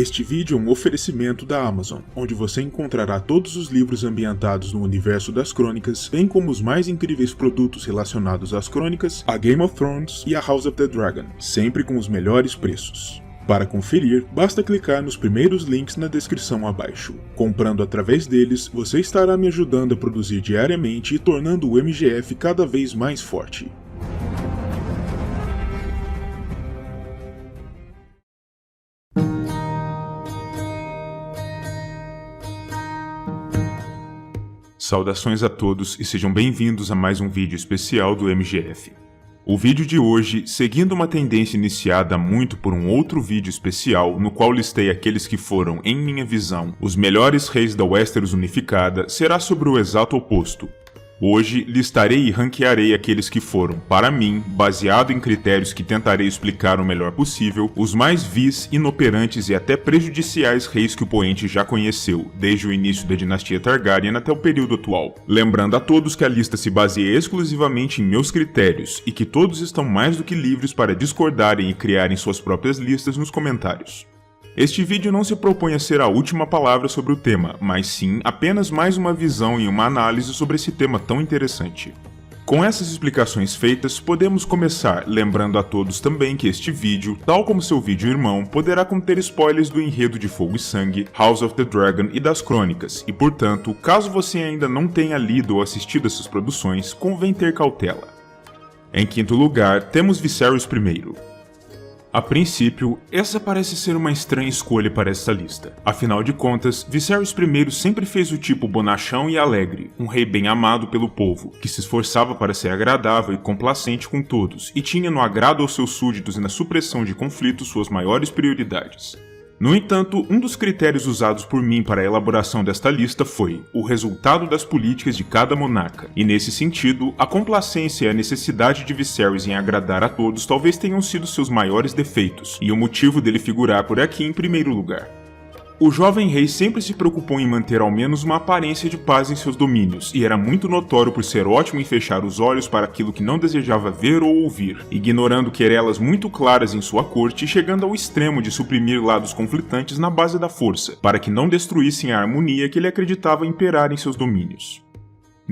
Este vídeo é um oferecimento da Amazon, onde você encontrará todos os livros ambientados no universo das crônicas, bem como os mais incríveis produtos relacionados às crônicas, a Game of Thrones e a House of the Dragon, sempre com os melhores preços. Para conferir, basta clicar nos primeiros links na descrição abaixo. Comprando através deles, você estará me ajudando a produzir diariamente e tornando o MGF cada vez mais forte. Saudações a todos e sejam bem-vindos a mais um vídeo especial do MGF. O vídeo de hoje, seguindo uma tendência iniciada há muito por um outro vídeo especial, no qual listei aqueles que foram, em minha visão, os melhores reis da Westeros unificada, será sobre o exato oposto. Hoje, listarei e ranquearei aqueles que foram, para mim, baseado em critérios que tentarei explicar o melhor possível, os mais vis, inoperantes e até prejudiciais reis que o poente já conheceu, desde o início da dinastia Targaryen até o período atual. Lembrando a todos que a lista se baseia exclusivamente em meus critérios, e que todos estão mais do que livres para discordarem e criarem suas próprias listas nos comentários. Este vídeo não se propõe a ser a última palavra sobre o tema, mas sim apenas mais uma visão e uma análise sobre esse tema tão interessante. Com essas explicações feitas, podemos começar, lembrando a todos também que este vídeo, tal como seu vídeo irmão, poderá conter spoilers do enredo de Fogo e Sangue, House of the Dragon e das crônicas, e portanto, caso você ainda não tenha lido ou assistido essas produções, convém ter cautela. Em quinto lugar, temos Viserys I. A princípio, essa parece ser uma estranha escolha para esta lista. Afinal de contas, Viserys I sempre fez o tipo bonachão e alegre, um rei bem amado pelo povo, que se esforçava para ser agradável e complacente com todos, e tinha no agrado aos seus súditos e na supressão de conflitos suas maiores prioridades. No entanto, um dos critérios usados por mim para a elaboração desta lista foi o resultado das políticas de cada monarca, e nesse sentido, a complacência e a necessidade de Viserys em agradar a todos talvez tenham sido seus maiores defeitos, e o motivo dele figurar por aqui em primeiro lugar. O jovem rei sempre se preocupou em manter ao menos uma aparência de paz em seus domínios, e era muito notório por ser ótimo em fechar os olhos para aquilo que não desejava ver ou ouvir, ignorando querelas muito claras em sua corte e chegando ao extremo de suprimir lados conflitantes na base da força, para que não destruíssem a harmonia que ele acreditava imperar em seus domínios.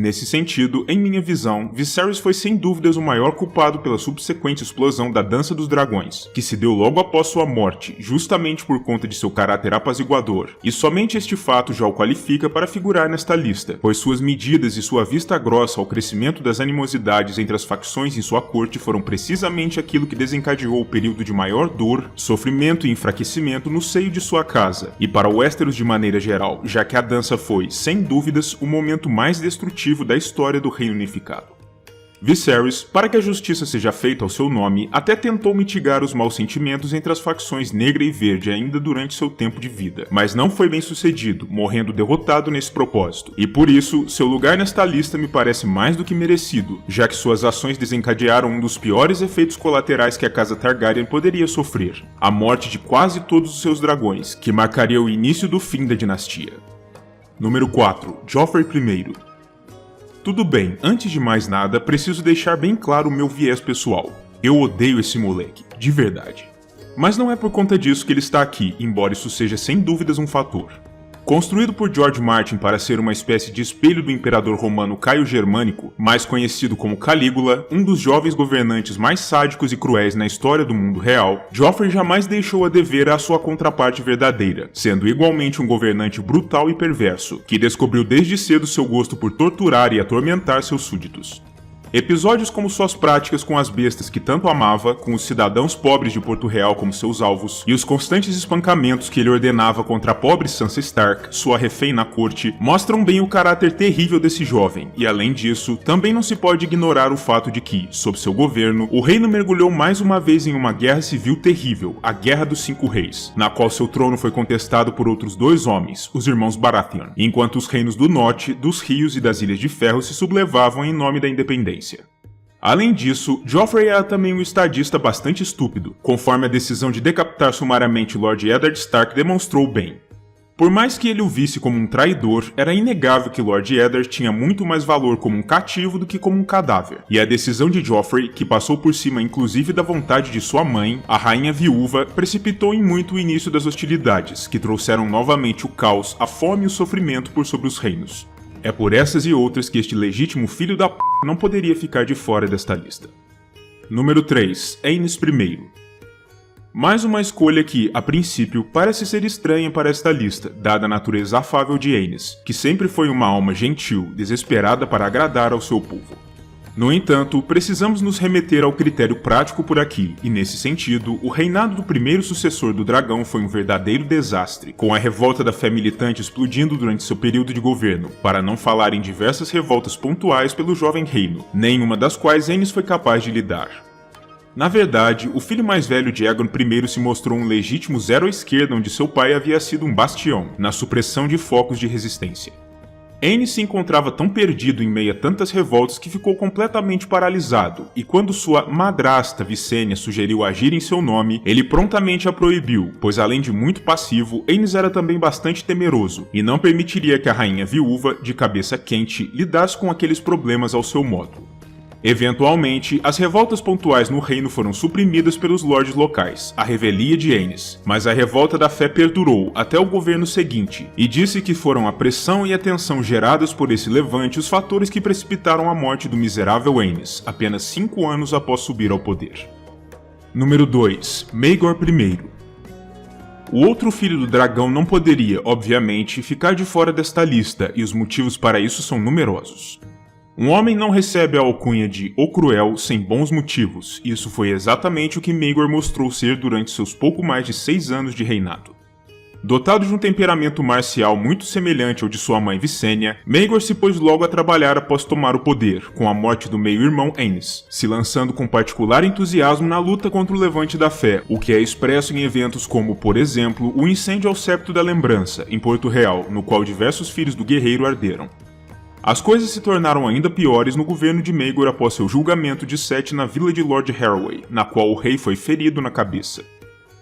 Nesse sentido, em minha visão, Viserys foi sem dúvidas o maior culpado pela subsequente explosão da Dança dos Dragões, que se deu logo após sua morte, justamente por conta de seu caráter apaziguador, e somente este fato já o qualifica para figurar nesta lista, pois suas medidas e sua vista grossa ao crescimento das animosidades entre as facções em sua corte foram precisamente aquilo que desencadeou o período de maior dor, sofrimento e enfraquecimento no seio de sua casa, e para Westeros de maneira geral, já que a dança foi, sem dúvidas, o momento mais destrutivo da história do Reino Unificado. Viserys, para que a justiça seja feita ao seu nome, até tentou mitigar os maus sentimentos entre as facções negra e verde ainda durante seu tempo de vida, mas não foi bem sucedido, morrendo derrotado nesse propósito, e por isso, seu lugar nesta lista me parece mais do que merecido, já que suas ações desencadearam um dos piores efeitos colaterais que a casa Targaryen poderia sofrer, a morte de quase todos os seus dragões, que marcaria o início do fim da dinastia. Número 4. Joffrey I. Tudo bem, antes de mais nada, preciso deixar bem claro o meu viés pessoal. Eu odeio esse moleque, de verdade. Mas não é por conta disso que ele está aqui, embora isso seja sem dúvidas um fator. Construído por George Martin para ser uma espécie de espelho do imperador romano Caio Germânico, mais conhecido como Calígula, um dos jovens governantes mais sádicos e cruéis na história do mundo real, Joffrey jamais deixou a dever à sua contraparte verdadeira, sendo igualmente um governante brutal e perverso, que descobriu desde cedo seu gosto por torturar e atormentar seus súditos. Episódios como suas práticas com as bestas que tanto amava, com os cidadãos pobres de Porto Real como seus alvos, e os constantes espancamentos que ele ordenava contra a pobre Sansa Stark, sua refém na corte, mostram bem o caráter terrível desse jovem, e além disso, também não se pode ignorar o fato de que, sob seu governo, o reino mergulhou mais uma vez em uma guerra civil terrível, a Guerra dos Cinco Reis, na qual seu trono foi contestado por outros dois homens, os irmãos Baratheon, enquanto os reinos do norte, dos rios e das Ilhas de Ferro se sublevavam em nome da independência. Além disso, Joffrey era também um estadista bastante estúpido, conforme a decisão de decapitar sumariamente Lord Eddard Stark demonstrou bem. Por mais que ele o visse como um traidor, era inegável que Lord Eddard tinha muito mais valor como um cativo do que como um cadáver. E a decisão de Joffrey, que passou por cima inclusive da vontade de sua mãe, a rainha viúva, precipitou em muito o início das hostilidades, que trouxeram novamente o caos, a fome e o sofrimento por sobre os reinos. É por essas e outras que este legítimo filho da p... não poderia ficar de fora desta lista. Número 3. Aenys I. Mais uma escolha que, a princípio, parece ser estranha para esta lista, dada a natureza afável de Aenys, que sempre foi uma alma gentil, desesperada para agradar ao seu povo. No entanto, precisamos nos remeter ao critério prático por aqui, e nesse sentido, o reinado do primeiro sucessor do dragão foi um verdadeiro desastre, com a revolta da fé militante explodindo durante seu período de governo, para não falar em diversas revoltas pontuais pelo jovem reino, nenhuma das quais Aenys foi capaz de lidar. Na verdade, o filho mais velho de Aegon I se mostrou um legítimo zero à esquerda onde seu pai havia sido um bastião, na supressão de focos de resistência. Aenys se encontrava tão perdido em meio a tantas revoltas que ficou completamente paralisado, e quando sua madrasta Visenya sugeriu agir em seu nome, ele prontamente a proibiu, pois além de muito passivo, Aenys era também bastante temeroso, e não permitiria que a rainha viúva, de cabeça quente, lidasse com aqueles problemas ao seu modo. Eventualmente, as revoltas pontuais no reino foram suprimidas pelos lordes locais, a revelia de Aenys, mas a revolta da fé perdurou até o governo seguinte, e disse que foram a pressão e a tensão geradas por esse levante os fatores que precipitaram a morte do miserável Aenys, apenas 5 anos após subir ao poder. Número 2. Maegor I. O outro filho do dragão não poderia, obviamente, ficar de fora desta lista, e os motivos para isso são numerosos. Um homem não recebe a alcunha de O Cruel sem bons motivos, e isso foi exatamente o que Maegor mostrou ser durante seus pouco mais de 6 anos de reinado. Dotado de um temperamento marcial muito semelhante ao de sua mãe Visenya, Maegor se pôs logo a trabalhar após tomar o poder, com a morte do meio-irmão Aenys, se lançando com particular entusiasmo na luta contra o Levante da Fé, o que é expresso em eventos como, por exemplo, o incêndio ao Septo da Lembrança, em Porto Real, no qual diversos filhos do guerreiro arderam. As coisas se tornaram ainda piores no governo de Maegor após seu julgamento de Set na vila de Lord Harroway, na qual o rei foi ferido na cabeça.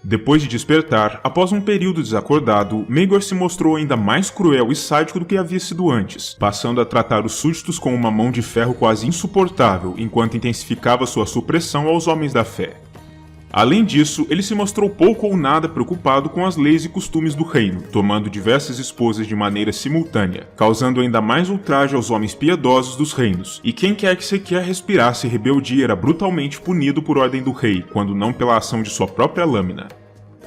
Depois de despertar, após um período desacordado, Maegor se mostrou ainda mais cruel e sádico do que havia sido antes, passando a tratar os súditos com uma mão de ferro quase insuportável, enquanto intensificava sua supressão aos homens da fé. Além disso, ele se mostrou pouco ou nada preocupado com as leis e costumes do reino, tomando diversas esposas de maneira simultânea, causando ainda mais ultraje aos homens piedosos dos reinos, e quem quer que sequer respirasse rebeldia era brutalmente punido por ordem do rei, quando não pela ação de sua própria lâmina.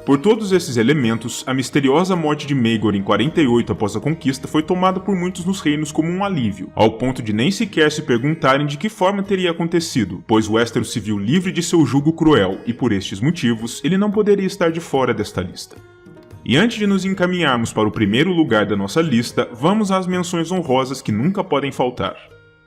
Por todos esses elementos, a misteriosa morte de Maegor em 48 após a conquista foi tomada por muitos nos reinos como um alívio, ao ponto de nem sequer se perguntarem de que forma teria acontecido, pois Westeros se viu livre de seu jugo cruel e por estes motivos ele não poderia estar de fora desta lista. E antes de nos encaminharmos para o primeiro lugar da nossa lista, vamos às menções honrosas que nunca podem faltar.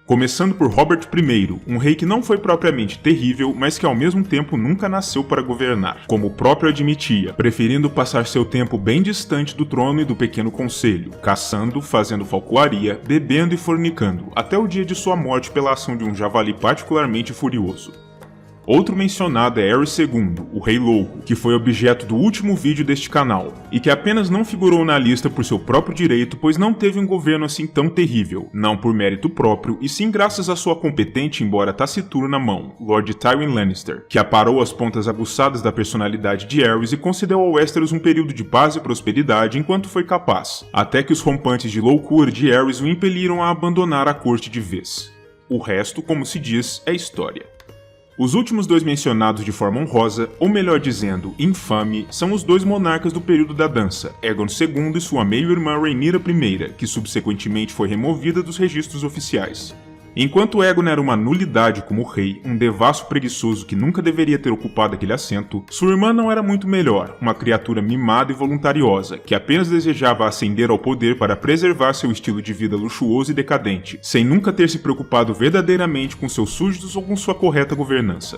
Começando por Robert I, um rei que não foi propriamente terrível, mas que ao mesmo tempo nunca nasceu para governar, como o próprio admitia, preferindo passar seu tempo bem distante do trono e do pequeno conselho, caçando, fazendo falcoaria, bebendo e fornicando, até o dia de sua morte pela ação de um javali particularmente furioso. Outro mencionado é Aerys II, o Rei Louco, que foi objeto do último vídeo deste canal, e que apenas não figurou na lista por seu próprio direito, pois não teve um governo assim tão terrível, não por mérito próprio, e sim graças à sua competente, embora taciturna mão, Lord Tywin Lannister, que aparou as pontas aguçadas da personalidade de Aerys e concedeu ao Westeros um período de paz e prosperidade enquanto foi capaz, até que os rompantes de loucura de Aerys o impeliram a abandonar a corte de vez. O resto, como se diz, é história. Os últimos dois mencionados de forma honrosa, ou melhor dizendo, infame, são os dois monarcas do período da dança, Aegon II e sua meio-irmã Rhaenyra I, que subsequentemente foi removida dos registros oficiais. Enquanto Aegon era uma nulidade como rei, um devasso preguiçoso que nunca deveria ter ocupado aquele assento, sua irmã não era muito melhor, uma criatura mimada e voluntariosa, que apenas desejava ascender ao poder para preservar seu estilo de vida luxuoso e decadente, sem nunca ter se preocupado verdadeiramente com seus súditos ou com sua correta governança.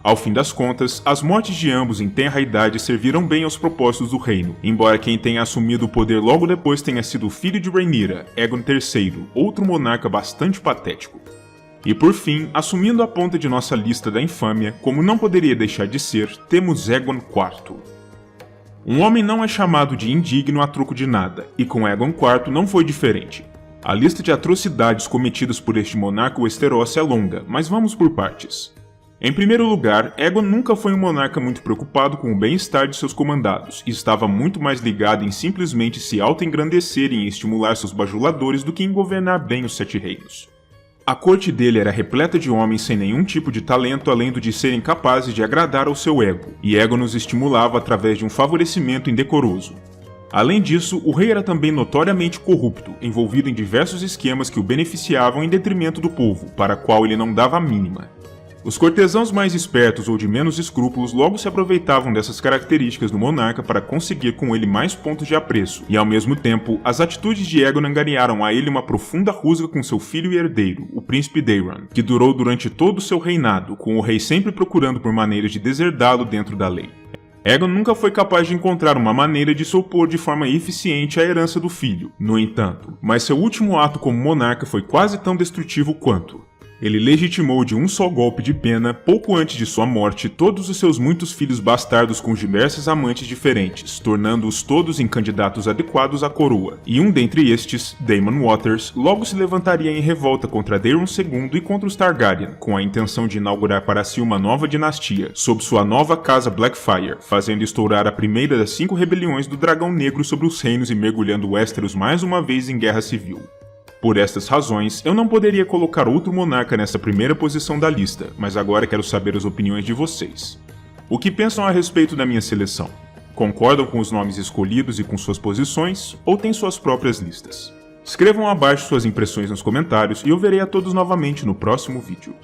Ao fim das contas, as mortes de ambos em tenra idade serviram bem aos propósitos do reino, embora quem tenha assumido o poder logo depois tenha sido o filho de Rhaenyra, Aegon III, outro monarca bastante patético. E por fim, assumindo a ponta de nossa lista da infâmia, como não poderia deixar de ser, temos Aegon IV. Um homem não é chamado de indigno a troco de nada, e com Aegon IV não foi diferente. A lista de atrocidades cometidas por este monarca Westerosi é longa, mas vamos por partes. Em primeiro lugar, Aegon nunca foi um monarca muito preocupado com o bem-estar de seus comandados, e estava muito mais ligado em simplesmente se auto-engrandecer e em estimular seus bajuladores do que em governar bem os Sete Reinos. A corte dele era repleta de homens sem nenhum tipo de talento além do de serem capazes de agradar ao seu ego, e Aegon os estimulava através de um favorecimento indecoroso. Além disso, o rei era também notoriamente corrupto, envolvido em diversos esquemas que o beneficiavam em detrimento do povo, para o qual ele não dava a mínima. Os cortesãos mais espertos ou de menos escrúpulos logo se aproveitavam dessas características do monarca para conseguir com ele mais pontos de apreço, e ao mesmo tempo, as atitudes de Aegon angariaram a ele uma profunda rusga com seu filho e herdeiro, o príncipe Daeron, que durou durante todo o seu reinado, com o rei sempre procurando por maneiras de deserdá-lo dentro da lei. Aegon nunca foi capaz de encontrar uma maneira de se opor de forma eficiente à herança do filho, no entanto, mas seu último ato como monarca foi quase tão destrutivo quanto. Ele legitimou de um só golpe de pena, pouco antes de sua morte, todos os seus muitos filhos bastardos com diversas amantes diferentes, tornando-os todos em candidatos adequados à coroa, e um dentre estes, Daemon Waters, logo se levantaria em revolta contra Daeron II e contra os Targaryen, com a intenção de inaugurar para si uma nova dinastia, sob sua nova casa Blackfyre, fazendo estourar a primeira das 5 rebeliões do Dragão Negro sobre os reinos e mergulhando Westeros mais uma vez em guerra civil. Por estas razões, eu não poderia colocar outro monarca nessa primeira posição da lista, mas agora quero saber as opiniões de vocês. O que pensam a respeito da minha seleção? Concordam com os nomes escolhidos e com suas posições, ou têm suas próprias listas? Escrevam abaixo suas impressões nos comentários e eu verei a todos novamente no próximo vídeo.